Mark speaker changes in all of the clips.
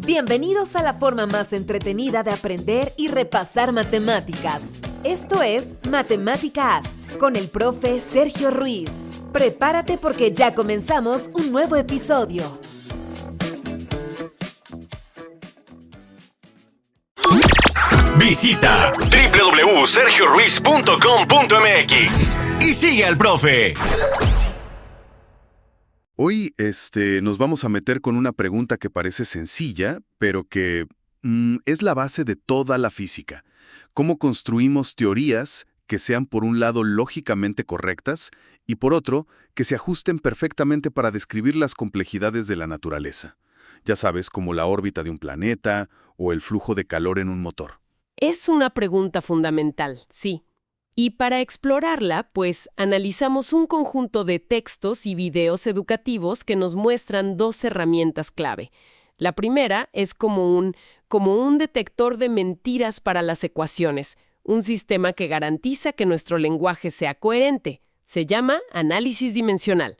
Speaker 1: Bienvenidos a la forma más entretenida de aprender y repasar matemáticas. Esto es Matemática-Ast con el profe Sergio Ruiz. Prepárate porque ya comenzamos un nuevo episodio.
Speaker 2: Visita www.sergioruiz.com.mx y sigue al profe.
Speaker 3: Hoy, nos vamos a meter con una pregunta que parece sencilla, pero que es la base de toda la física. ¿Cómo construimos teorías que sean, por un lado, lógicamente correctas y, por otro, que se ajusten perfectamente para describir las complejidades de la naturaleza? Ya sabes, como la órbita de un planeta o el flujo de calor en un motor.
Speaker 4: Es una pregunta fundamental, sí. Y para explorarla, pues, analizamos un conjunto de textos y videos educativos que nos muestran dos herramientas clave. La primera es como un detector de mentiras para las ecuaciones, un sistema que garantiza que nuestro lenguaje sea coherente. Se llama análisis dimensional.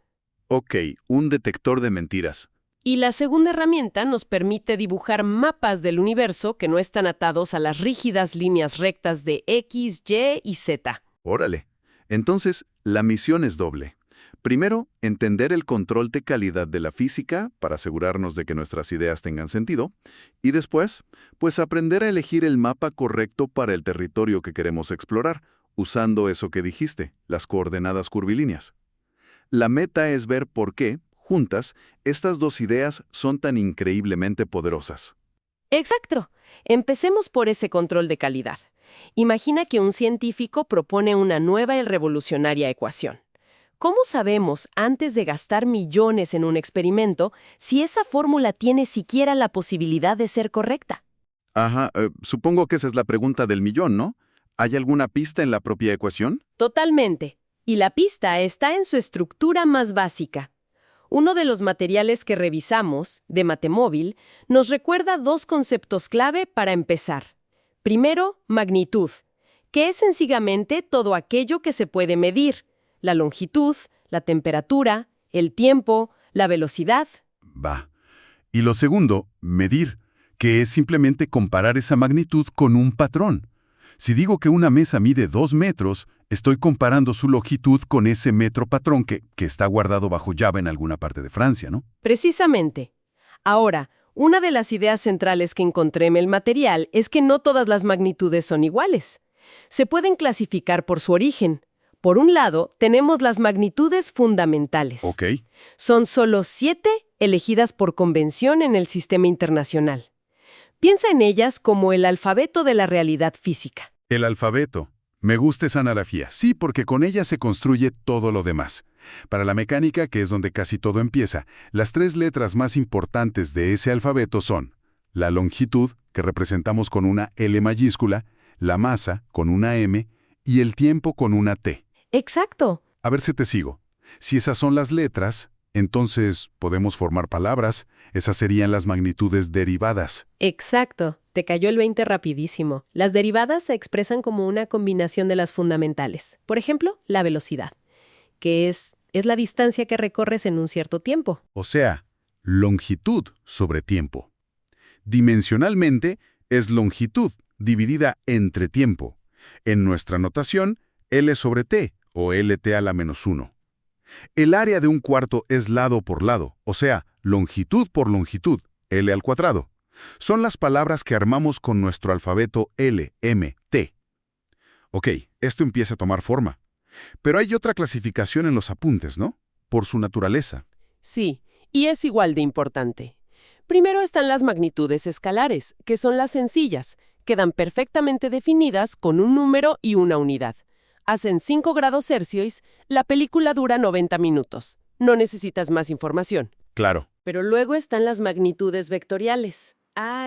Speaker 3: Ok, un detector de mentiras.
Speaker 4: Y la segunda herramienta nos permite dibujar mapas del universo que no están atados a las rígidas líneas rectas de X, Y y Z.
Speaker 3: Órale. Entonces, la misión es doble. Primero, entender el control de calidad de la física para asegurarnos de que nuestras ideas tengan sentido. Y después, pues aprender a elegir el mapa correcto para el territorio que queremos explorar, usando eso que dijiste, las coordenadas curvilíneas. La meta es ver por qué, juntas, estas dos ideas son tan increíblemente poderosas.
Speaker 4: Exacto. Empecemos por ese control de calidad. Imagina que un científico propone una nueva y revolucionaria ecuación. ¿Cómo sabemos, antes de gastar millones en un experimento, si esa fórmula tiene siquiera la posibilidad de ser correcta?
Speaker 3: Ajá, supongo que esa es la pregunta del millón, ¿no? ¿Hay alguna pista en la propia ecuación?
Speaker 4: Totalmente. Y la pista está en su estructura más básica. Uno de los materiales que revisamos, de Matemóvil, nos recuerda dos conceptos clave para empezar. Primero, magnitud, que es sencillamente todo aquello que se puede medir: la longitud, la temperatura, el tiempo, la velocidad.
Speaker 5: Va. Y lo segundo, medir, que es simplemente comparar esa magnitud con un patrón. Si digo que una mesa mide 2 metros, estoy comparando su longitud con ese metro patrón que está guardado bajo llave en alguna parte de Francia, ¿no?
Speaker 4: Precisamente. Ahora, una de las ideas centrales que encontré en el material es que no todas las magnitudes son iguales. Se pueden clasificar por su origen. Por un lado, tenemos las magnitudes fundamentales.
Speaker 5: Ok.
Speaker 4: Son solo 7 elegidas por convención en el sistema internacional. Piensa en ellas como el alfabeto de la realidad física.
Speaker 5: El alfabeto. Me gusta esa analogía. Sí, porque con ella se construye todo lo demás. Para la mecánica, que es donde casi todo empieza, las 3 letras más importantes de ese alfabeto son la longitud, que representamos con una L mayúscula, la masa, con una M, y el tiempo con una T.
Speaker 4: Exacto.
Speaker 5: A ver si te sigo. Si esas son las letras, entonces podemos formar palabras. Esas serían las magnitudes derivadas.
Speaker 4: Exacto. Te cayó el 20 rapidísimo. Las derivadas se expresan como una combinación de las fundamentales. Por ejemplo, la velocidad, que es la distancia que recorres en un cierto tiempo.
Speaker 5: O sea, longitud sobre tiempo. Dimensionalmente, es longitud dividida entre tiempo. En nuestra notación, L sobre T, o LT a la menos 1. El área de un cuarto es lado por lado, o sea, longitud por longitud, L al cuadrado. Son las palabras que armamos con nuestro alfabeto L, M, T. Ok, esto empieza a tomar forma. Pero hay otra clasificación en los apuntes, ¿no? Por su naturaleza.
Speaker 4: Sí, y es igual de importante. Primero están las magnitudes escalares, que son las sencillas. Quedan perfectamente definidas con un número y una unidad. Hacen 5 grados Celsius, la película dura 90 minutos. No necesitas más información.
Speaker 5: Claro.
Speaker 4: Pero luego están las magnitudes vectoriales.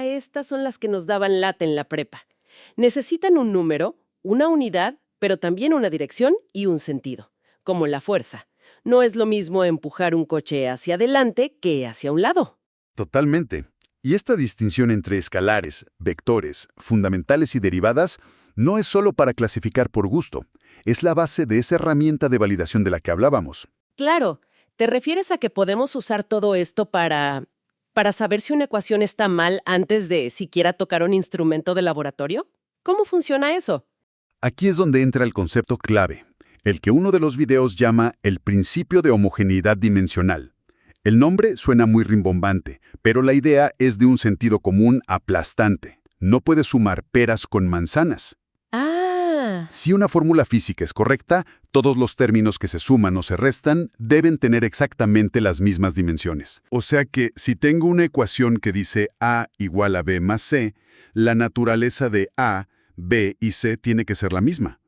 Speaker 4: Estas son las que nos daban lata en la prepa. Necesitan un número, una unidad, pero también una dirección y un sentido. Como la fuerza. No es lo mismo empujar un coche hacia adelante que hacia un lado.
Speaker 5: Totalmente. Y esta distinción entre escalares, vectores, fundamentales y derivadas no es solo para clasificar por gusto. Es la base de esa herramienta de validación de la que hablábamos.
Speaker 4: Claro, ¿Te refieres a que podemos usar todo esto para saber si una ecuación está mal antes de siquiera tocar un instrumento de laboratorio? ¿Cómo funciona eso?
Speaker 5: Aquí es donde entra el concepto clave, el que uno de los videos llama el principio de homogeneidad dimensional. El nombre suena muy rimbombante, pero la idea es de un sentido común aplastante. No puedes sumar peras con manzanas.
Speaker 4: Ah,
Speaker 5: Si una fórmula física es correcta, todos los términos que se suman o se restan deben tener exactamente las mismas dimensiones. O sea que si tengo una ecuación que dice A igual a B más C, la naturaleza de A, B y C tiene que ser la misma.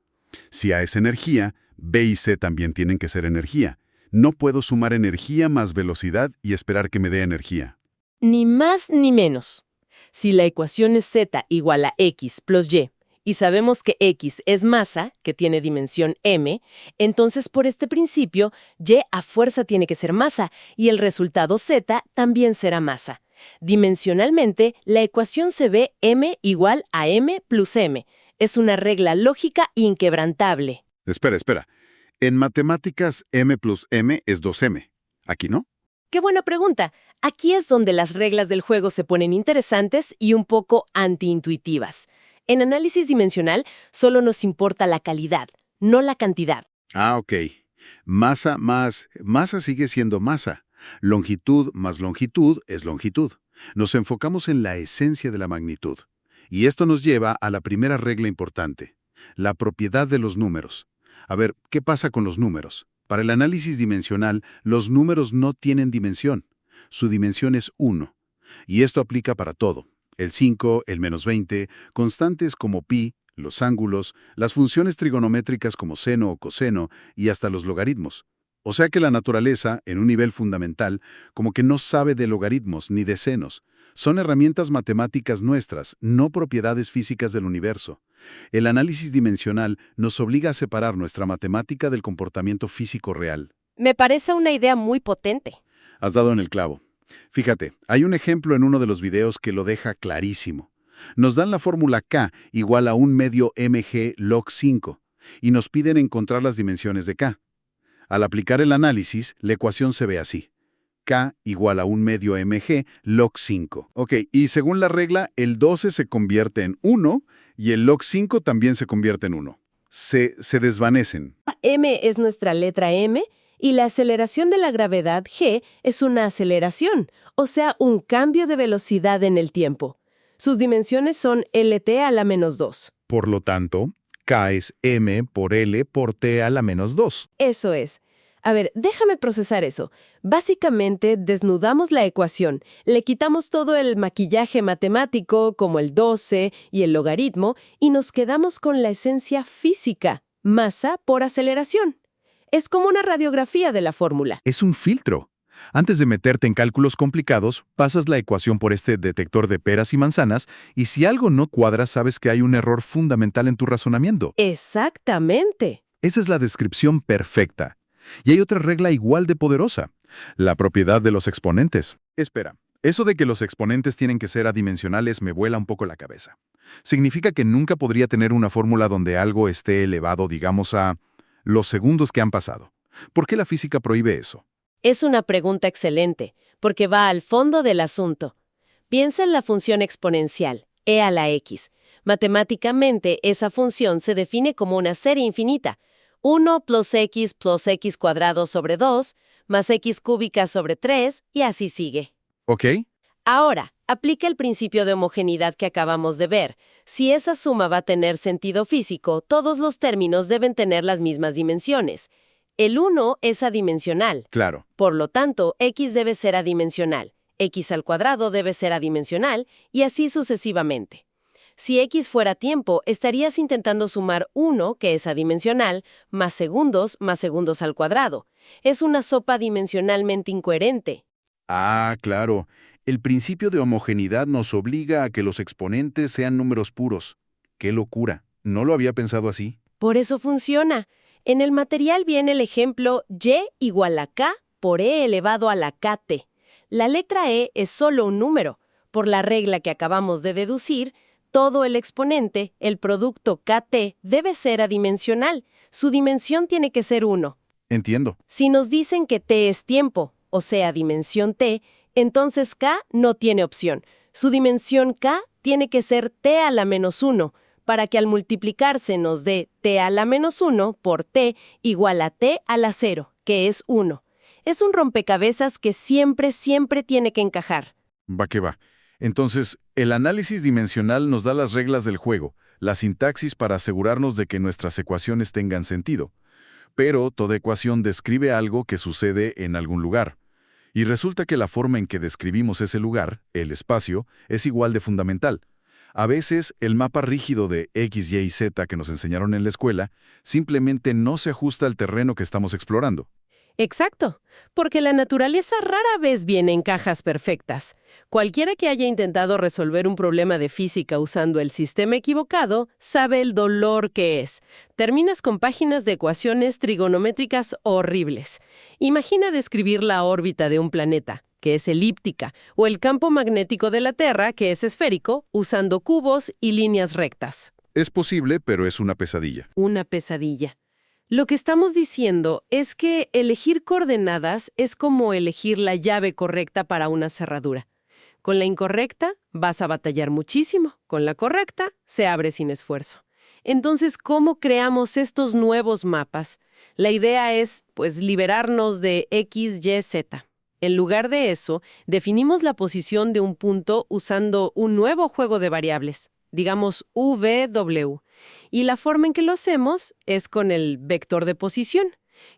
Speaker 5: Si A es energía, B y C también tienen que ser energía. No puedo sumar energía más velocidad y esperar que me dé energía.
Speaker 4: ni más ni menos. Si la ecuación es z igual a x plus y, y sabemos que x es masa, que tiene dimensión m, entonces por este principio, y a fuerza tiene que ser masa, y el resultado z también será masa. Dimensionalmente, la ecuación se ve m igual a m plus m. Es una regla lógica inquebrantable.
Speaker 5: Espera. En matemáticas, m plus m es 2m. ¿Aquí no?
Speaker 4: ¡Qué buena pregunta! Aquí es donde las reglas del juego se ponen interesantes y un poco antiintuitivas. En análisis dimensional solo nos importa la calidad, no la cantidad.
Speaker 5: Ah, ok. Masa más masa sigue siendo masa. Longitud más longitud es longitud. Nos enfocamos en la esencia de la magnitud. Y esto nos lleva a la primera regla importante, la propiedad de los números. A ver, ¿qué pasa con los números? Para el análisis dimensional, los números no tienen dimensión. Su dimensión es 1. Y esto aplica para todo. El 5, el menos 20, constantes como pi, los ángulos, las funciones trigonométricas como seno o coseno y hasta los logaritmos. O sea que la naturaleza, en un nivel fundamental, como que no sabe de logaritmos ni de senos. Son herramientas matemáticas nuestras, no propiedades físicas del universo. El análisis dimensional nos obliga a separar nuestra matemática del comportamiento físico real.
Speaker 4: Me parece una idea muy potente.
Speaker 5: Has dado en el clavo. Fíjate, hay un ejemplo en uno de los videos que lo deja clarísimo. Nos dan la fórmula K igual a 1 medio mg log 5 y nos piden encontrar las dimensiones de K. Al aplicar el análisis, la ecuación se ve así. K igual a 1 medio mg log 5. Ok, y según la regla, el 12 se convierte en 1 y el log 5 también se convierte en 1. Se desvanecen.
Speaker 4: M es nuestra letra M y la aceleración de la gravedad g es una aceleración, o sea, un cambio de velocidad en el tiempo. Sus dimensiones son LT a la menos 2.
Speaker 5: Por lo tanto, K es m por L por T a la menos 2.
Speaker 4: Eso es. A ver, déjame procesar eso. Básicamente, desnudamos la ecuación, le quitamos todo el maquillaje matemático, como el 12 y el logaritmo, y nos quedamos con la esencia física, masa por aceleración. Es como una radiografía de la fórmula.
Speaker 5: Es un filtro. Antes de meterte en cálculos complicados, pasas la ecuación por este detector de peras y manzanas, y si algo no cuadra, sabes que hay un error fundamental en tu razonamiento.
Speaker 4: Exactamente.
Speaker 5: Esa es la descripción perfecta. Y hay otra regla igual de poderosa, la propiedad de los exponentes. Espera, eso de que los exponentes tienen que ser adimensionales me vuela un poco la cabeza. Significa que nunca podría tener una fórmula donde algo esté elevado, digamos, a los segundos que han pasado. ¿Por qué la física prohíbe eso?
Speaker 4: Es una pregunta excelente, porque va al fondo del asunto. Piensa en la función exponencial, e a la x. Matemáticamente, esa función se define como una serie infinita. 1 plus x cuadrado sobre 2, más x cúbica sobre 3, y así sigue.
Speaker 5: ¿Ok?
Speaker 4: Ahora, aplica el principio de homogeneidad que acabamos de ver. Si esa suma va a tener sentido físico, todos los términos deben tener las mismas dimensiones. El 1 es adimensional.
Speaker 5: Claro.
Speaker 4: Por lo tanto, x debe ser adimensional, x al cuadrado debe ser adimensional, y así sucesivamente. Si x fuera tiempo, estarías intentando sumar 1, que es adimensional, más segundos al cuadrado. Es una sopa dimensionalmente incoherente.
Speaker 5: Ah, claro. El principio de homogeneidad nos obliga a que los exponentes sean números puros. ¡Qué locura! No lo había pensado así.
Speaker 4: Por eso funciona. En el material viene el ejemplo y igual a k por e elevado a la kt. La letra e es solo un número. Por la regla que acabamos de deducir, todo el exponente, el producto kt, debe ser adimensional. Su dimensión tiene que ser 1.
Speaker 3: Entiendo.
Speaker 4: Si nos dicen que t es tiempo, o sea, dimensión t, entonces k no tiene opción. Su dimensión k tiene que ser t a la menos 1, para que al multiplicarse nos dé t a la menos 1 por t igual a t a la 0, que es 1. Es un rompecabezas que siempre tiene que encajar.
Speaker 3: Va que va. Entonces, el análisis dimensional nos da las reglas del juego, la sintaxis para asegurarnos de que nuestras ecuaciones tengan sentido. Pero toda ecuación describe algo que sucede en algún lugar. Y resulta que la forma en que describimos ese lugar, el espacio, es igual de fundamental. A veces, el mapa rígido de X, Y y Z que nos enseñaron en la escuela simplemente no se ajusta al terreno que estamos explorando.
Speaker 4: Exacto, porque la naturaleza rara vez viene en cajas perfectas. Cualquiera que haya intentado resolver un problema de física usando el sistema equivocado sabe el dolor que es. Terminas con páginas de ecuaciones trigonométricas horribles. Imagina describir la órbita de un planeta, que es elíptica, o el campo magnético de la Tierra, que es esférico, usando cubos y líneas rectas.
Speaker 3: Es posible, pero es una pesadilla.
Speaker 4: Una pesadilla. Lo que estamos diciendo es que elegir coordenadas es como elegir la llave correcta para una cerradura. Con la incorrecta vas a batallar muchísimo, con la correcta se abre sin esfuerzo. Entonces, ¿cómo creamos estos nuevos mapas? La idea es, liberarnos de X, Y, Z. En lugar de eso, definimos la posición de un punto usando un nuevo juego de variables, digamos VW. Y la forma en que lo hacemos es con el vector de posición,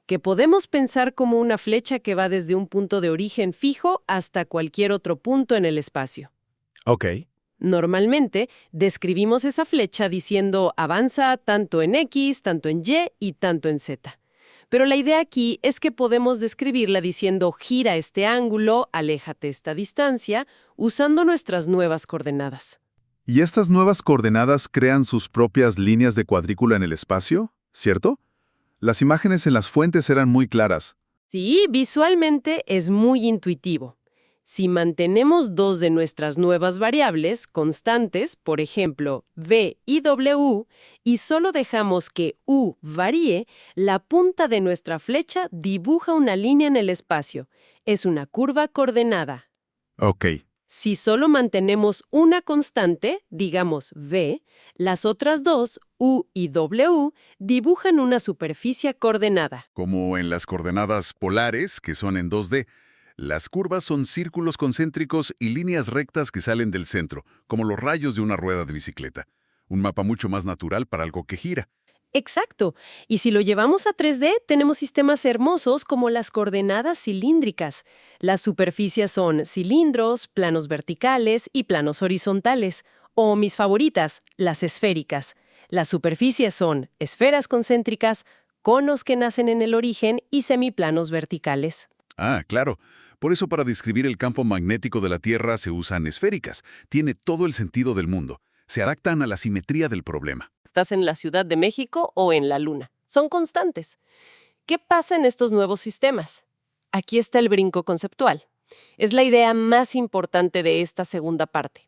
Speaker 4: que podemos pensar como una flecha que va desde un punto de origen fijo hasta cualquier otro punto en el espacio.
Speaker 3: Ok.
Speaker 4: Normalmente, describimos esa flecha diciendo avanza tanto en X, tanto en Y y tanto en Z. Pero la idea aquí es que podemos describirla diciendo gira este ángulo, aléjate esta distancia, usando nuestras nuevas coordenadas.
Speaker 3: ¿Y estas nuevas coordenadas crean sus propias líneas de cuadrícula en el espacio? ¿Cierto? Las imágenes en las fuentes eran muy claras.
Speaker 4: Sí, visualmente es muy intuitivo. Si mantenemos dos de nuestras nuevas variables constantes, por ejemplo, V y W, y solo dejamos que U varíe, la punta de nuestra flecha dibuja una línea en el espacio. Es una curva coordenada.
Speaker 3: Ok.
Speaker 4: Si solo mantenemos una constante, digamos V, las otras dos, U y W, dibujan una superficie coordenada.
Speaker 3: Como en las coordenadas polares, que son en 2D. Las curvas son círculos concéntricos y líneas rectas que salen del centro, como los rayos de una rueda de bicicleta. Un mapa mucho más natural para algo que gira.
Speaker 4: Exacto. Y si lo llevamos a 3D, tenemos sistemas hermosos como las coordenadas cilíndricas. Las superficies son cilindros, planos verticales y planos horizontales. O mis favoritas, las esféricas. Las superficies son esferas concéntricas, conos que nacen en el origen y semiplanos verticales.
Speaker 3: Ah, claro. Por eso para describir el campo magnético de la Tierra se usan esféricas. Tiene todo el sentido del mundo. Se adaptan a la simetría del problema.
Speaker 4: Estás en la Ciudad de México o en la Luna. Son constantes. ¿Qué pasa en estos nuevos sistemas? Aquí está el brinco conceptual. Es la idea más importante de esta segunda parte.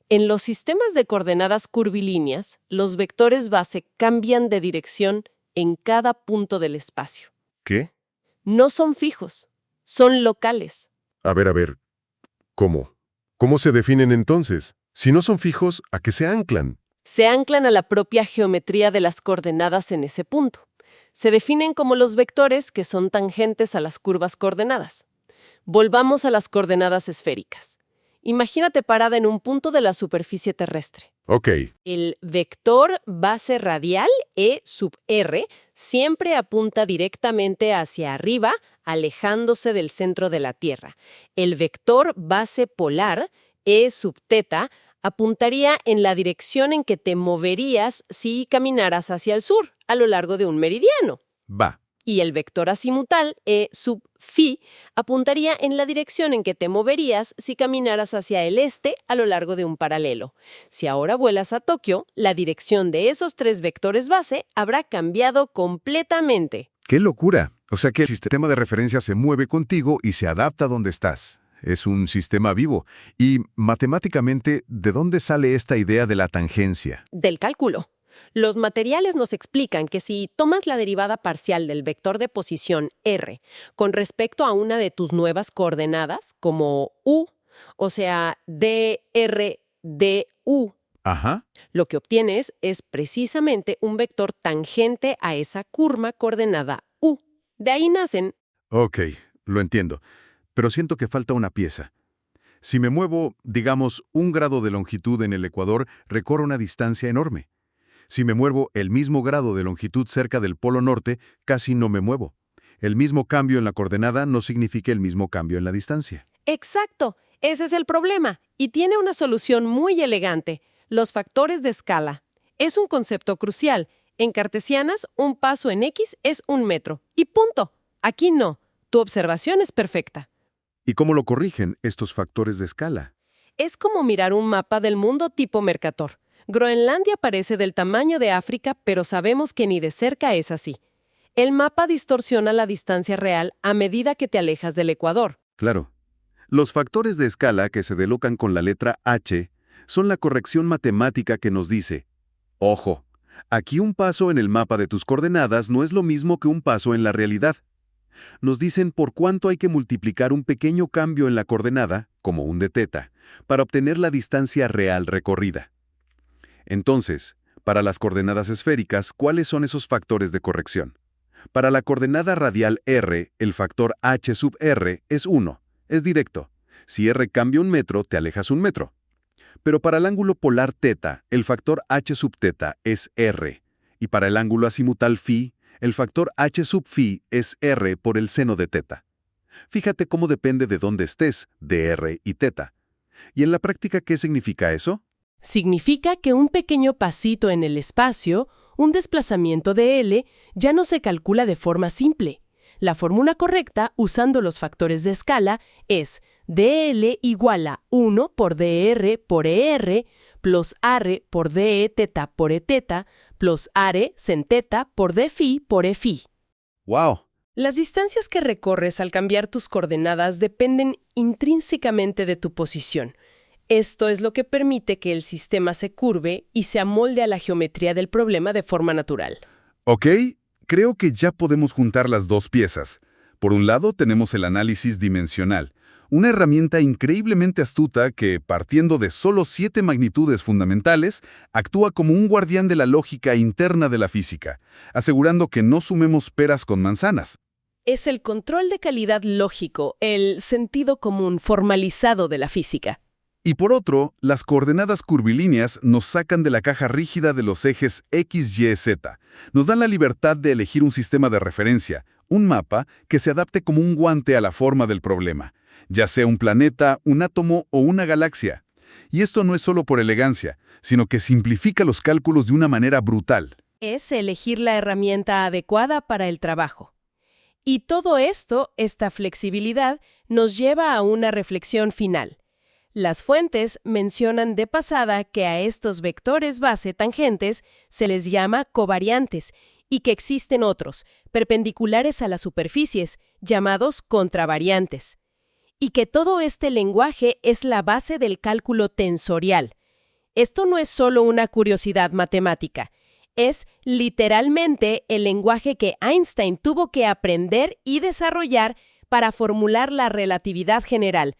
Speaker 4: En los sistemas de coordenadas curvilíneas, los vectores base cambian de dirección en cada punto del espacio.
Speaker 5: ¿Qué?
Speaker 4: No son fijos, son locales.
Speaker 5: A ver, ¿cómo? ¿Cómo se definen entonces? Si no son fijos, ¿a qué se anclan?
Speaker 4: Se anclan a la propia geometría de las coordenadas en ese punto. Se definen como los vectores que son tangentes a las curvas coordenadas. Volvamos a las coordenadas esféricas. Imagínate parada en un punto de la superficie terrestre.
Speaker 5: Ok.
Speaker 4: El vector base radial, E sub R, siempre apunta directamente hacia arriba, alejándose del centro de la Tierra. El vector base polar, E sub θ, apuntaría en la dirección en que te moverías si caminaras hacia el sur, a lo largo de un meridiano.
Speaker 3: Va.
Speaker 4: Y el vector azimutal, E sub phi, apuntaría en la dirección en que te moverías si caminaras hacia el este a lo largo de un paralelo. Si ahora vuelas a Tokio, la dirección de esos tres vectores base habrá cambiado completamente.
Speaker 5: ¡Qué locura! O sea que el sistema de referencia se mueve contigo y se adapta donde estás. Es un sistema vivo. Y matemáticamente, ¿de dónde sale esta idea de la tangencia?
Speaker 4: Del cálculo. Los materiales nos explican que si tomas la derivada parcial del vector de posición r con respecto a una de tus nuevas coordenadas, como u, o sea, dr du,
Speaker 5: Ajá.
Speaker 4: lo que obtienes es precisamente un vector tangente a esa curva coordenada u. De ahí nacen.
Speaker 5: Ok, lo entiendo. Pero siento que falta una pieza. Si me muevo, digamos, 1 grado de longitud en el ecuador, recorro una distancia enorme. Si me muevo el mismo grado de longitud cerca del polo norte, casi no me muevo. El mismo cambio en la coordenada no significa el mismo cambio en la distancia.
Speaker 4: Exacto, ese es el problema. Y tiene una solución muy elegante: los factores de escala. Es un concepto crucial. En cartesianas, un paso en X es 1 metro. Y punto. Aquí no. Tu observación es perfecta.
Speaker 5: ¿Y cómo lo corrigen estos factores de escala?
Speaker 4: Es como mirar un mapa del mundo tipo Mercator. Groenlandia parece del tamaño de África, pero sabemos que ni de cerca es así. El mapa distorsiona la distancia real a medida que te alejas del ecuador.
Speaker 5: Claro. Los factores de escala que se delocan con la letra H son la corrección matemática que nos dice: ojo, aquí un paso en el mapa de tus coordenadas no es lo mismo que un paso en la realidad. Nos dicen por cuánto hay que multiplicar un pequeño cambio en la coordenada, como un de teta, para obtener la distancia real recorrida. Entonces, para las coordenadas esféricas, ¿cuáles son esos factores de corrección? Para la coordenada radial r, el factor h sub r es 1. Es directo. Si r cambia 1 metro, te alejas 1 metro. Pero para el ángulo polar θ, el factor h sub θ es r. Y para el ángulo azimutal φ, el factor h sub φ es r por el seno de θ. Fíjate cómo depende de dónde estés, de r y θ. ¿Y en la práctica qué significa eso?
Speaker 4: Significa que un pequeño pasito en el espacio, un desplazamiento de L, ya no se calcula de forma simple. La fórmula correcta, usando los factores de escala, es dl igual a 1 por dr por er, plus ar por de θ por eθ, plus are sin θ por d phi por e phi.
Speaker 5: ¡Wow!
Speaker 4: Las distancias que recorres al cambiar tus coordenadas dependen intrínsecamente de tu posición. Esto es lo que permite que el sistema se curve y se amolde a la geometría del problema de forma natural.
Speaker 5: Ok, creo que ya podemos juntar las dos piezas. Por un lado tenemos el análisis dimensional, una herramienta increíblemente astuta que, partiendo de solo 7 magnitudes fundamentales, actúa como un guardián de la lógica interna de la física, asegurando que no sumemos peras con manzanas.
Speaker 4: Es el control de calidad lógico, el sentido común formalizado de la física.
Speaker 5: Y por otro, las coordenadas curvilíneas nos sacan de la caja rígida de los ejes X, Y, Z. Nos dan la libertad de elegir un sistema de referencia, un mapa que se adapte como un guante a la forma del problema, ya sea un planeta, un átomo o una galaxia. Y esto no es solo por elegancia, sino que simplifica los cálculos de una manera brutal.
Speaker 4: Es elegir la herramienta adecuada para el trabajo. Y todo esto, esta flexibilidad, nos lleva a una reflexión final. Las fuentes mencionan de pasada que a estos vectores base tangentes se les llama covariantes y que existen otros, perpendiculares a las superficies, llamados contravariantes. Y que todo este lenguaje es la base del cálculo tensorial. Esto no es solo una curiosidad matemática, es literalmente el lenguaje que Einstein tuvo que aprender y desarrollar para formular la relatividad general,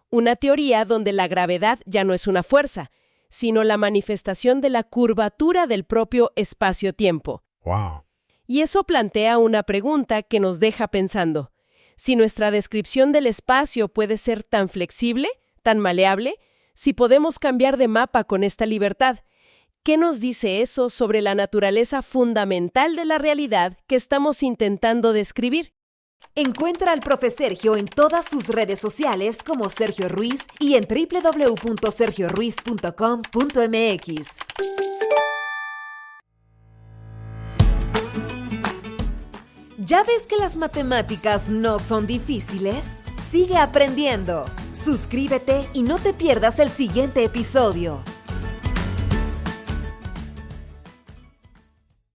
Speaker 4: una teoría donde la gravedad ya no es una fuerza, sino la manifestación de la curvatura del propio espacio-tiempo.
Speaker 5: ¡Wow!
Speaker 4: Y eso plantea una pregunta que nos deja pensando. Si nuestra descripción del espacio puede ser tan flexible, tan maleable, si podemos cambiar de mapa con esta libertad, ¿qué nos dice eso sobre la naturaleza fundamental de la realidad que estamos intentando describir?
Speaker 1: Encuentra al profe Sergio en todas sus redes sociales como Sergio Ruiz y en www.sergioruiz.com.mx. ¿Ya ves que las matemáticas no son difíciles? Sigue aprendiendo. Suscríbete y no te pierdas el siguiente episodio.